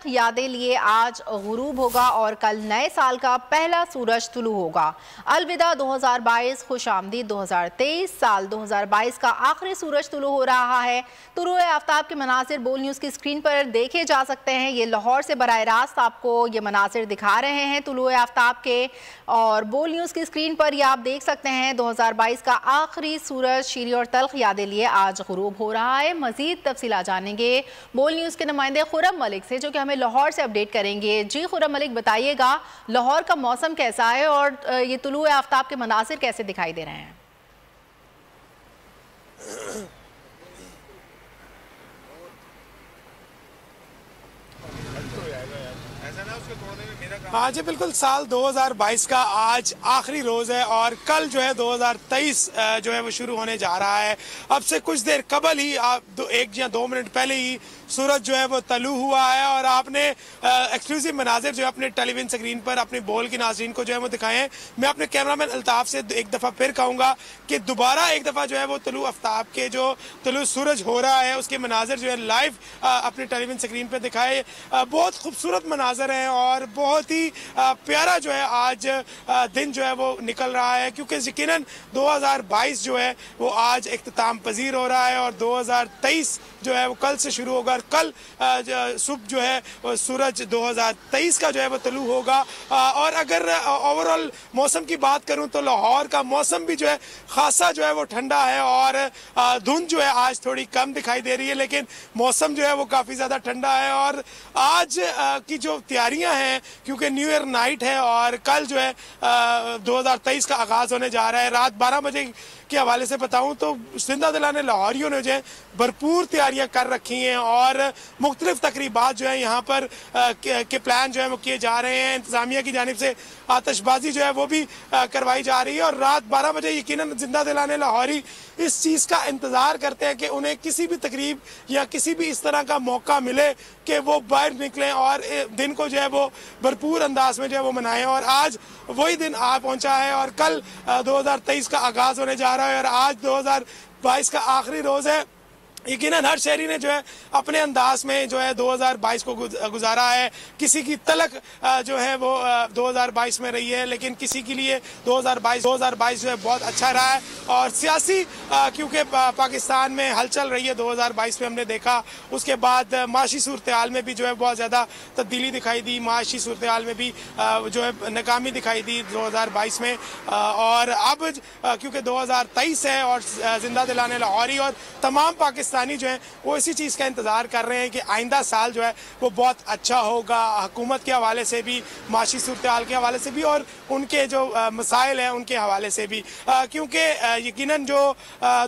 यादें लिए आज गुरूब होगा और कल नए साल का पहला सूरज तुलू होगा। अलविदा 2022, खुश आमदीद 2023। साल 2022 का आखिरी सूरज तुलू हो रहा है। तुलू आफ्ताब के मनासिर बोल न्यूज़ की स्क्रीन पर देखे जा सकते हैं। ये लाहौर से बराह रास्त आपको ये मनासिर दिखा रहे हैं तुलू आफ्ताब के, और बोल न्यूज़ की स्क्रीन पर ये आप देख सकते हैं 2022 का आखिरी सूरज शीरी और तल्ख यादें लिए आज गुरूब हो रहा है। मजीद तफसीलात जानेंगे बोल न्यूज़ के नुमाइंदे खुर्रम मलिक से, जो कि हमें लाहौर से अपडेट करेंगे। जी खुर्रम मलिक, बताइएगा लाहौर का मौसम कैसा है और ये तुलू आफ्ताब के मनासिर कैसे दिखाई दे रहे हैं? हाँ जी बिल्कुल, साल 2022 का आज आखिरी रोज़ है और कल जो है 2023 जो है वो शुरू होने जा रहा है। अब से कुछ देर कबल ही एक या 2 मिनट पहले ही सूरज जो है वो तलू हुआ है और आपने एक्सक्लूसिव मनाजिर जो है अपने टेलीविजन स्क्रीन पर अपने बोल की नाज़रीन को जो है वो दिखाए हैं। मैं अपने कैमरामैन अल्ताफ से एक दफ़ा फिर कहूँगा कि दोबारा एक दफ़ा जो है वो तुलू आफ्ताब के जो तुलू सूरज हो रहा है उसके मनाजिर जो है लाइव अपने टेलीविजन स्क्रीन पर दिखाए। बहुत खूबसूरत मनाजिर हैं और बहुत ही प्यारा जो है आज दिन जो है वो निकल रहा है, क्योंकि यकीनन 2022 जो है वो आज इख्तिताम पजीर हो रहा है और 2023 जो है वो कल से शुरू होगा। कल सुबह जो है सूरज 2023 का जो है वो तुलू होगा। और अगर ओवरऑल मौसम की बात करूं तो लाहौर का मौसम भी जो है खासा जो है वो ठंडा है और धुंध जो है आज थोड़ी कम दिखाई दे रही है, लेकिन मौसम जो है वो काफ़ी ज़्यादा ठंडा है। और आज की जो तैयारियां हैं, क्योंकि न्यू ईयर नाइट है और कल जो है 2023 का आगाज़ होने जा रहा है। रात 12 बजे के हवाले से बताऊं तो जिंदा दिलाने लाहौरियों ने जो है भरपूर तैयारियां कर रखी हैं और मुख्तलिफ तकरीबात जो है यहाँ पर के प्लान जो है वो किए जा रहे हैं। इंतज़ामिया की जानिब से आतिशबाजी जो है वो भी करवाई जा रही है और रात 12 बजे यकीनन जिंदा दिलाने लाहौरी इस चीज़ का इंतज़ार करते हैं कि उन्हें किसी भी तकरीब या किसी भी इस तरह का मौका मिले कि वो बाहर निकलें और दिन को जो है वो भरपूर अंदाज में जो है वो मनाएं। और आज वही दिन आ पहुंचा है और कल 2023 का आगाज़ होने जा रहा है और आज 2022 का आखिरी रोज़ है। यकीनन हर शहरी ने जो है अपने अंदाज में जो है 2022 को गुजारा है। किसी की तलक जो है वो 2022 में रही है, लेकिन किसी के लिए 2022 जो है बहुत अच्छा रहा है। और सियासी क्योंकि पाकिस्तान में हलचल रही है 2022 में, हमने देखा उसके बाद माशी सूरत हाल में भी जो है बहुत ज़्यादा तब्दीली दिखाई दी। माशी सूरत हाल में भी जो है नाकामी दिखाई दी 2022 में। और अब क्योंकि 2023 है और जिंदा दिलाने लाहौरी और तमाम पाकिस्तान जो है वो इसी चीज़ का इंतज़ार कर रहे हैं कि आइंदा साल जो है वो बहुत अच्छा होगा, हुकूमत के हवाले से भी, माशी सूरत हाल के हवाले से भी और उनके जो मसाइल हैं उनके हवाले से भी। क्योंकि यकीनन जो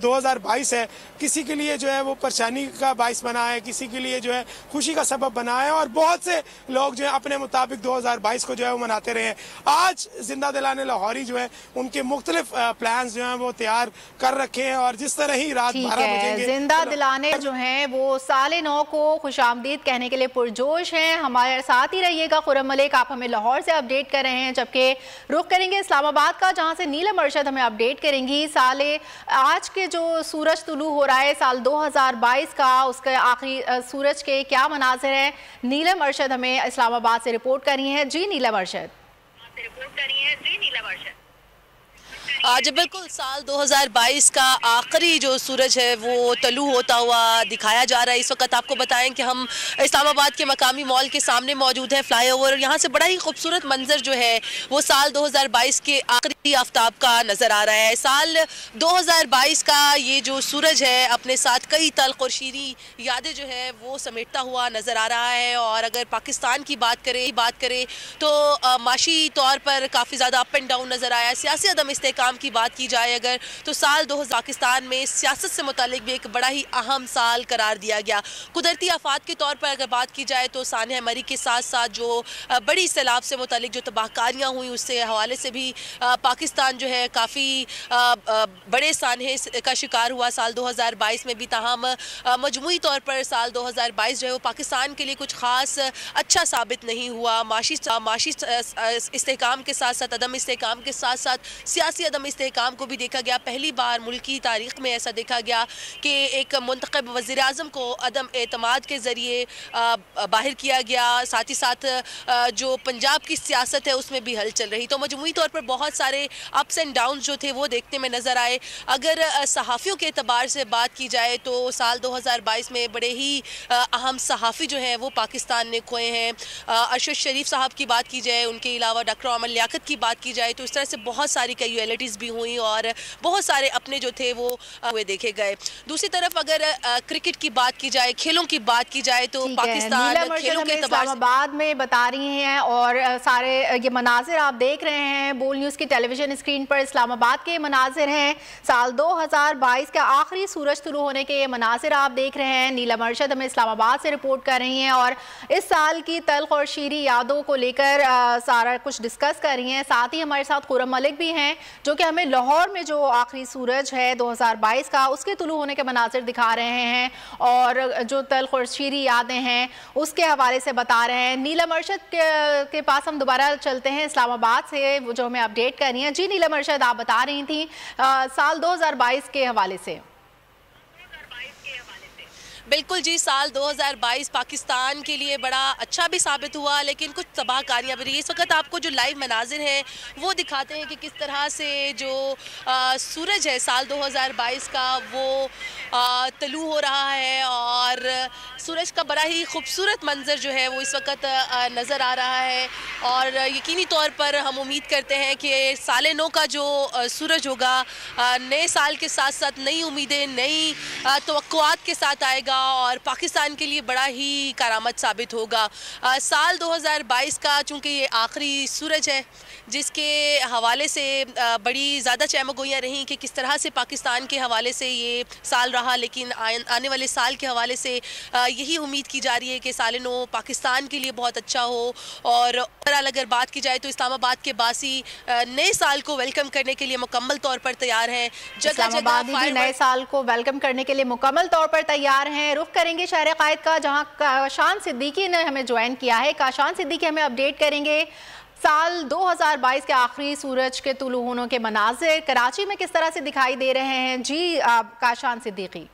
2022 है किसी के लिए जो है वो परेशानी का बाइस बना है, किसी के लिए जो है खुशी का सबब बना है और बहुत से लोग जो है अपने मुताबिक 2022 को जो है वो मनाते रहे हैं। आज जिंदा दिलाने लाहौरी जो है उनके मुख्तलिफ प्लान जो हैं वो तैयार कर रखे हैं और जिस तरह ही रात 12 बजेंगे जिंदा दिलाने जो हैं वो साले 9 को खुशामदीद कहने के लिए पुरजोश हैं। हमारे साथ ही रहिएगा खुर्रम मलिक, आप हमें लाहौर से अपडेट कर रहे हैं, जबकि रुख करेंगे इस्लामाबाद का, जहां से नीलम अरशद हमें अपडेट करेंगी साले आज के जो सूरज तुलू हो रहा है साल 2022 का, उसके आखिरी सूरज के क्या मनाजिर हैं। नीलम अरशद हमें इस्लामाबाद से रिपोर्ट कर रही हैं। जी नीलम अरशद। आज बिल्कुल साल 2022 का आखिरी जो सूरज है वो तलू होता हुआ दिखाया जा रहा है। इस वक्त आपको बताएं कि हम इस्लामाबाद के मकामी मॉल के सामने मौजूद है, फ्लाईओवर। यहाँ से बड़ा ही खूबसूरत मंजर जो है वो साल 2022 के आखिरी आफ्ताब का नज़र आ रहा है। साल 2022 का ये जो सूरज है अपने साथ कई तल्ख और शीरी यादें जो है वो समेटता हुआ नज़र आ रहा है। और अगर पाकिस्तान की बात करें तो माशी तौर पर काफ़ी ज़्यादा अप एंड डाउन नज़र आया। सियासी अदम इस्तेहकाम की बात की जाए अगर तो साल 2000 पाकिस्तान में सियासत से मुतालिक भी एक बड़ा ही अहम साल करार दिया गया। कुदरती आफात के तौर पर अगर बात की जाए तो सानिया मरी के साथ साथ जो बड़ी सैलाब से मुतालिक जो तबाहकारियाँ हुई उससे हवाले से भी पाकिस्तान जो है काफ़ी बड़े सानहे का शिकार हुआ साल 2022 में भी। ताहम मजमूई तौर पर साल 2022 जो है वो पाकिस्तान के लिए कुछ ख़ास अच्छा साबित नहीं हुआ। माशी इस्तेहकाम के साथ साथ अदम इस्तेहकाम के साथ साथ सियासी अदम तमाम इस्तेहकाम को भी देखा गया। पहली बार मुल्क की तारीख में ऐसा देखा गया कि एक मुंतखब वज़ीर आज़म को अदम एतमाद के ज़रिए बाहर किया गया। साथ ही साथ जो पंजाब की सियासत है उसमें भी हलचल रही। तो मजमूई तौर पर बहुत सारे अप्स एंड डाउन जो थे वो देखने में नज़र आए। अगर सहाफ़ियों के एतबार से बात की जाए तो साल 2022 में बड़े ही अहम सहाफ़ी जो हैं वो पाकिस्तान ने खोए हैं। अरशद शरीफ साहब की बात की जाए, उनके अलावा डॉक्टर अमर लियाकत की बात की जाए तो इस तरह से बहुत सारी कैजुअलिटीज़ भी हुई और बहुत सारे अपने जो थे वो हुए देखे गए। दूसरी तरफ अगर क्रिकेट की बात की जाए, खेलों की बात की जाए तो पाकिस्तान खेलों के इस्लामाबाद में बता रही हैं और सारे ये मनाजिर आप देख रहे हैं बोल न्यूज़ की टेलीविजन स्क्रीन पर। इस्लामाबाद के मनाजिर हैं, साल 2022 का आखिरी सूरज तुलू होने के ये मनाजिर आप देख रहे हैं। नीलम अरशद हमें इस्लामाबाद से रिपोर्ट कर रही हैं और इस साल की तल्ख और शीरी यादों को लेकर सारा कुछ डिस्कस कर रही हैं। साथ ही हमारे साथ खुर्रम मलिक भी हैं जो कि हमें लाहौर में जो आखिरी सूरज है 2022 का उसके तुलू होने के मनाजिर दिखा रहे हैं और जो तल्ख और शीरी यादें हैं उसके हवाले से बता रहे हैं। नीलम अरशद के पास हम दोबारा चलते हैं इस्लामाबाद से, वो जो हमें अपडेट कर रही हैं। जी नीलम अरशद, आप बता रही थी साल 2022 के हवाले से। बिल्कुल जी, साल 2022 पाकिस्तान के लिए बड़ा अच्छा भी साबित हुआ लेकिन कुछ तबाहकारियाँ भी रही। इस वक्त आपको जो लाइव मनाजिर हैं वो दिखाते हैं कि किस तरह से जो सूरज है साल 2022 का वो तलू हो रहा है और सूरज का बड़ा ही खूबसूरत मंजर जो है वो इस वक्त नज़र आ रहा है। और यकीनी तौर पर हम उम्मीद करते हैं कि साल नौ का जो सूरज होगा नए साल के साथ साथ नई उम्मीदें, नई तवक्कुआत के साथ आएगा और पाकिस्तान के लिए बड़ा ही करामत साबित होगा। साल 2022 का चूँकि ये आखिरी सूरज है जिसके हवाले से बड़ी ज़्यादा चहमगोइयाँ रहीं कि किस तरह से पाकिस्तान के हवाले से ये साल रहा, लेकिन आने वाले साल के हवाले से यही उम्मीद की जा रही है कि साल नौ पाकिस्तान के लिए बहुत अच्छा हो। और अगर बात की जाए तो इस्लामाबाद के बासी नए साल को वेलकम करने के लिए मुकम्मल तौर पर तैयार हैं। जगह जगह नए साल को वेलकम करने के लिए मुकम्मल तौर पर तैयार हैं। रुख करेंगे शहर कायद का, जहां काशान सिद्दीकी ने हमें ज्वाइन किया है। काशान सिद्दीकी हमें अपडेट करेंगे साल 2022 के आखिरी सूरज के तुलू होने के मनाजिर कराची में किस तरह से दिखाई दे रहे हैं। जी काशान सिद्दीकी।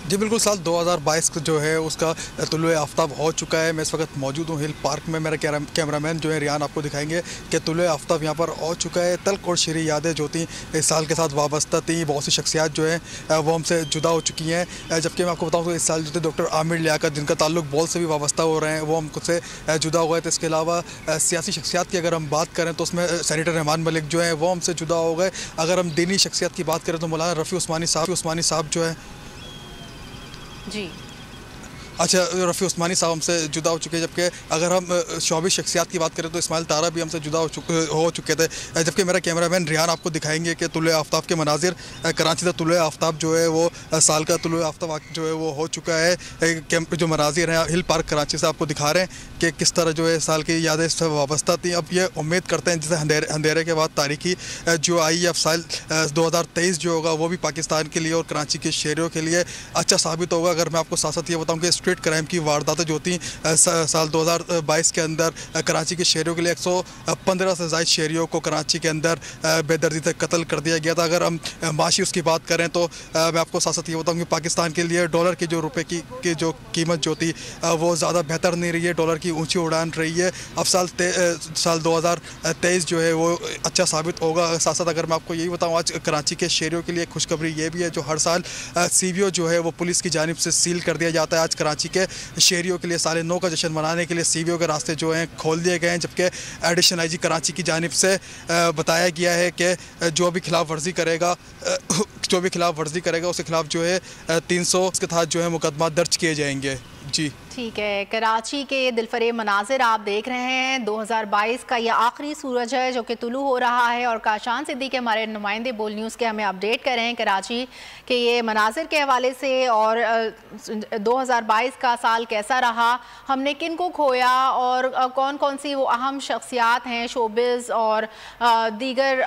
जी बिल्कुल, साल 2022 जो है उसका तुलुए आफ्ताब हो चुका है। मैं इस वक्त मौजूद हूँ हिल पार्क में। मेरा कैमरामैन जो है रियान आपको दिखाएंगे कि तुलुए आफ्ताब यहाँ पर हो चुका है। तल्ख और शीरी यादें जो थी इस साल के साथ वाबस्ता थी, बहुत सी शख्सियात जो हैं वो हमसे जुदा हो चुकी हैं। जबकि मैं आपको बताऊँ तो इस साल जो थे डॉक्टर आमिर लियाकत, जिनका ताल्लुक बॉल से भी वाबस्ता हो रहे हैं, वो हमसे जुदा हो गए थे। इसके अलावा सियासी शख्सियात की अगर हम बात करें तो उसमें सेनेटर रहमान मलिक जो हैं वो हमसे जुदा हो गए। अगर हम दीनी शख्सियत की बात करें तो मौलाना रफ़ी उस्मानी साहब जो है जी अच्छा रफ़ी उस्मानी साहब हमसे जुदा हो चुके हैं। जबकि अगर हम शोबी शख्सियात की बात करें तो इस्माइल तारा भी हमसे जुदा हो चुके थे। जबकि मेरा कैमरामैन रियान आपको दिखाएंगे कि तुलुए आफ्ताब के मनाजिर। कराची का तुलुए आफ्ताब जो है वो साल का तुलुए आफ्ताब जो है वो हो चुका है। जो मनाजिर हैं हिल पार्क कराची से आपको दिखा रहे हैं कि किस तरह जो है साल की यादें इससे वाबस्ता थी। अब ये उम्मीद करते हैं जैसे अंधेरे के बाद तारीखी जो आई, अब साल 2023 जो होगा वो भी पाकिस्तान के लिए और कराची के शहरियों के लिए अच्छा साबित होगा। अगर मैं आपको साथ साथ ये बताऊँ कि स्ट्रीट क्राइम की वारदातें जो थी साल 2022 के अंदर कराची के शहरियों के लिए 115 से ज़ायद शहरियों को कराची के अंदर बेदर्दी से कत्ल कर दिया गया था। अगर हम माशी उसकी बात करें तो मैं आपको साथ साथ ये बताऊँ कि पाकिस्तान के लिए डॉलर की जो रुपए की जो कीमत जो थी वो ज़्यादा बेहतर नहीं रही है, डॉलर की ऊंची उड़ान रही है। अब साल 2023 जो है वो अच्छा साबित होगा। साथ साथ अगर मैं आपको यही बताऊँ आज कराची के शहरियों के लिए खुशखबरी ये भी है, जो हर साल CBO जो है वो पुलिस की जानिब से सील कर दिया जाता है। आज कराची के शहरियों के लिए साल नौ का जश्न मनाने के लिए CBO के रास्ते जो हैं खोल दिए गए हैं। जबकि एडिशनल IG कराची की जानिब से बताया गया है कि जो भी खिलाफ वर्जी करेगा उसके खिलाफ जो है 300 के तहत जो है मुकदमा दर्ज किए जाएंगे। जी ठीक है, कराची के दिलफरेब मनाजिर आप देख रहे हैं। 2022 का यह आखिरी सूरज है जो कि तुलू हो रहा है और काशान सिद्दीकी हमारे नुमाइंदे बोल न्यूज़ के हमें अपडेट कर रहे हैं कराची के ये मनाजिर के हवाले से और 2022 का साल कैसा रहा, हमने किन को खोया और कौन कौन सी वो अहम शख्सियात हैं शोबिज़ और दीगर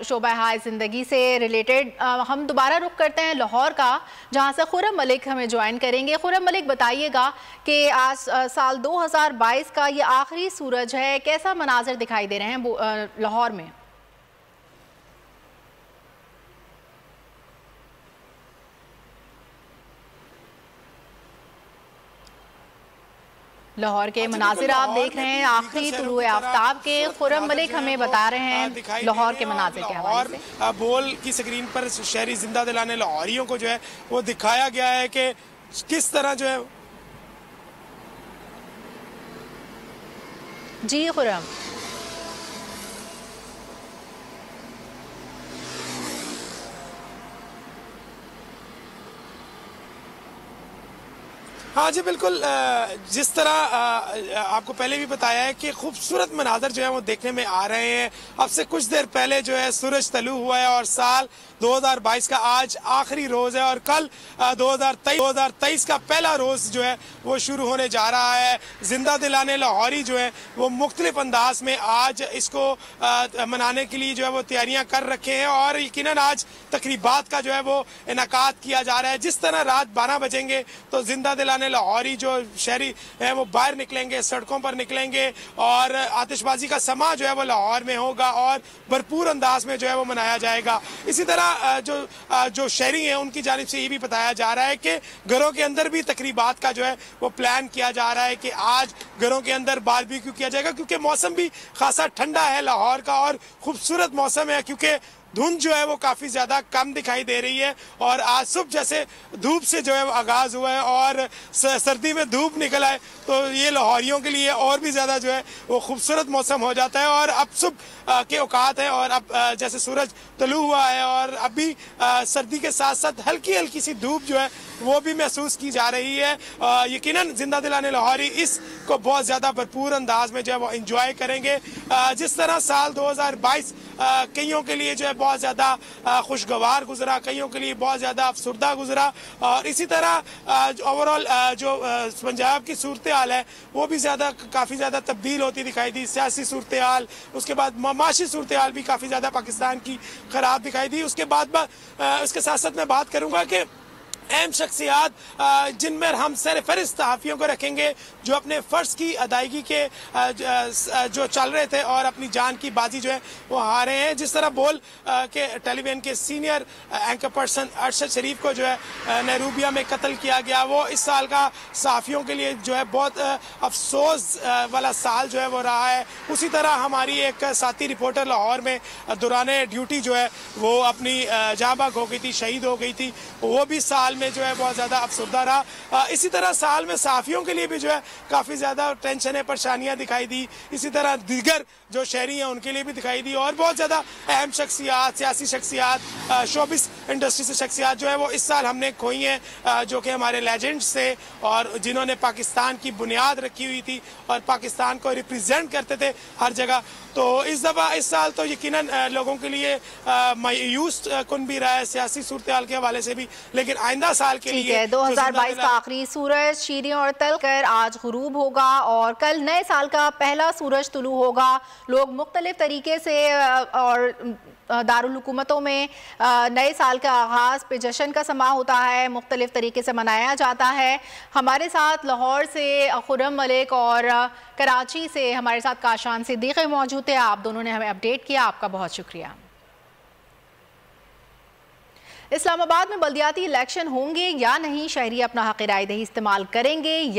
शोबा हाय ज़िंदगी से रिलेटेड। हम दोबारा रुख करते हैं लाहौर का, जहाँ से खुर्रम मलिक हमें ज्वाइन करेंगे। खुर्रम मलिक बताइएगा बताइएगा कि आज साल 2022 का ये आखिरी सूरज है, कैसा मनाजिर दिखाई दे रहे हैं लाहौर में? लाहौर के मनाजिर आप देख रहे हैं, आखिरी तुलुए आफ्ताब के। खुर्रम मलिक हमें बता रहे हैं लाहौर के मनाजिर के हवाले से। बोल की स्क्रीन पर शहरी जिंदा दिलाने लाहौरियों को जो है वो दिखाया गया है कि किस तरह जो है। जी खुर्रम, हाँ जी बिल्कुल, जिस तरह आपको पहले भी बताया है कि खूबसूरत मनाजर जो है वो देखने में आ रहे हैं। अब से कुछ देर पहले जो है सूरज तलू हुआ है और साल 2022 का आज आखिरी रोज है और कल 2023 का पहला रोज जो है वो शुरू होने जा रहा है। जिंदा दिलाने लाहौरी जो है वो मुख्तलिफ अंदाज में आज इसको मनाने के लिए जो है वो तैयारियां कर रखे हैं और यकीनन आज तकरीबात का जो है वो इनाकात किया जा रहा है। जिस तरह रात 12 बजेंगे तो जिंदा दिलाने लाहौरी जो शहरी है वो बाहर निकलेंगे, सड़कों पर निकलेंगे और आतिशबाजी का समा जो है वो लाहौर में होगा और भरपूर अंदाज में जो है वो मनाया जाएगा। इसी तरह जो शहरी हैं उनकी जानिब से ये भी बताया जा रहा है कि घरों के अंदर भी तकरीबात का जो है वो प्लान किया जा रहा है कि आज घरों के अंदर बारबेक्यू किया जाएगा, क्योंकि मौसम भी खासा ठंडा है लाहौर का और खूबसूरत मौसम है, क्योंकि धुंध जो है वो काफी ज्यादा कम दिखाई दे रही है और आज सुबह जैसे धूप से जो है वो आगाज हुआ है और सर्दी में धूप निकला है तो ये लाहौरियों के लिए और भी ज्यादा जो है वो खूबसूरत मौसम हो जाता है। और अब सुबह के औकात है और अब जैसे सूरज तलू हुआ है और अभी सर्दी के साथ साथ हल्की हल्की सी धूप जो है वो भी महसूस की जा रही है। यकीनन जिंदा दिलाने लाहौरी इसको बहुत ज्यादा भरपूर अंदाज में जो है वो इंजॉय करेंगे। जिस तरह साल 2022 कईयों के लिए जो है बहुत ज्यादा खुशगवार गुजरा, कईयों के लिए बहुत ज्यादा अफसुर्दा गुजरा और इसी तरह ओवरऑल जो पंजाब की सूरत हाल है वो भी काफी ज्यादा तब्दील होती दिखाई दी। सियासी सूरत हाल, उसके बाद माशी सूरत हाल भी काफी ज्यादा पाकिस्तान की खराब दिखाई दी। उसके बाद उसके साथ साथ मैं बात करूंगा कि अहम शख्सियात जिनमें हम सरफहरिस्त सहाफ़ियों को रखेंगे जो अपने फ़र्ज की अदायगी के जो चल रहे थे और अपनी जान की बाजी जो है वो हारे हैं। जिस तरह बोल के टेलीविजन के सीनियर एंकर पर्सन अरशद शरीफ को जो है नैरोबिया में कत्ल किया गया, वो इस साल का सहाफ़ियों के लिए जो है बहुत अफसोस वाला साल जो है वो रहा है। उसी तरह हमारी एक साथी रिपोर्टर लाहौर में दौरान ड्यूटी जो है वो अपनी जाँ बाग हो गई थी, शहीद हो गई थी, वो भी साल में जो है बहुत ज्यादा अफसरदा रहा। इसी तरह साल में सहाफियों के लिए भी जो है काफी ज्यादा टेंशन परेशानियां दिखाई दी। इसी तरह दीगर जो शहरी हैं उनके लिए भी दिखाई दी और बहुत ज्यादा अहम शख्सियात, सियासी शख्सियात, शोबिस इंडस्ट्री से शख्सियात जो है वो इस साल हमने खोई हैं, जो कि हमारे लेजेंड्स थे और जिन्होंने पाकिस्तान की बुनियाद रखी हुई थी और पाकिस्तान को रिप्रेजेंट करते थे हर जगह। तो इस साल तो यकीनन लोगों के लिए मायूस कुन भी रहा है सियासी सूरत हाल के हवाले से भी, लेकिन आइंदा साल के लिए 2022 का आखिरी सूरज शीरीं और तलकर आज गुरूब होगा और कल नए साल का पहला सूरज तुलू होगा। लोग मुख्तलिफ तरीके से और दारुल हुकूमतों में नए साल का आगाज़ पे जश्न का समा होता है, मुख्तलिफ तरीके से मनाया जाता है। हमारे साथ लाहौर से खुर्रम मलिक और कराची से हमारे साथ काशान सिद्दीकी मौजूद थे। आप दोनों ने हमें अपडेट किया, आपका बहुत शुक्रिया। इस्लामाबाद में बल्दियाती इलेक्शन होंगे या नहीं, शहरी अपना हक़ राय दही इस्तेमाल करेंगे या